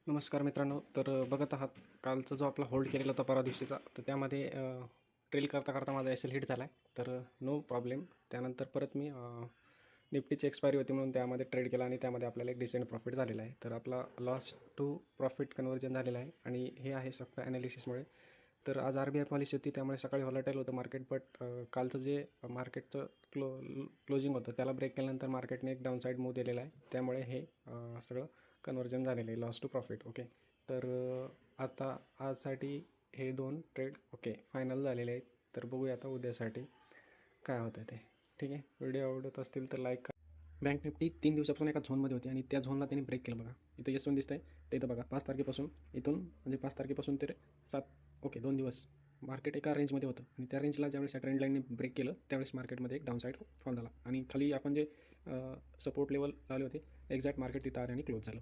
नमस्कार मित्रांनो. तर बघत आहात कालचा जो आपला होल्ड केलेला होता परवा दिवशीचा, तर त्यामध्ये ट्रेल करता करता माझा एस एल हिट झाला आहे. तर नो प्रॉब्लेम. त्यानंतर परत मी निफ्टीची एक्सपायरी होती म्हणून त्यामध्ये ट्रेड केला आणि त्यामध्ये आपल्याला एक डिसेंट प्रॉफिट झालेला आहे. तर आपला लॉस टू प्रॉफिट कन्व्हर्जन झालेला आहे आणि हे आहे फक्त ॲनालिसिसमुळे. तर आज RBI पॉलिसी होती त्यामुळे सकाळी व्हॉलेटाईल होतं मार्केट, बट कालचं जे मार्केटचं क्लोजिंग होतं त्याला ब्रेक केल्यानंतर मार्केटने एक डाऊनसाईड मूव्ह दिलेला आहे. त्यामुळे हे सगळं कन्व्हर्जन झालेलं आहे, लॉस टू प्रॉफिट. ओके. तर आता आजसाठी हे 2 ट्रेड फायनल झालेले आहेत. तर बघूया आता उद्यासाठी काय होतं ते. ठीक आहे. व्हिडिओ आवडत असतील तर लाईक करा. बँक निफ्टी 3 दिवसापासून एका झोनमध्ये होती आणि त्या झोनला त्यांनी ब्रेक केलं. बघा इथं यस दिसतं आहे, ते इथं बघा 5 तारखेपासून इथून म्हणजे 5 तारखेपासून ते 2 दिवस मार्केट एका रेंजमध्ये होतं आणि त्या रेंजला ज्यावेळेस या ट्रेंड लाईनने ब्रेक केलं त्यावेळेस मार्केटमध्ये एक डाऊन साईड फॉर्म झाला आणि खाली आपण जे सपोर्ट लेवल लावले होते एक्झॅक्ट मार्केट तिथं आले आणि क्लोज झालं.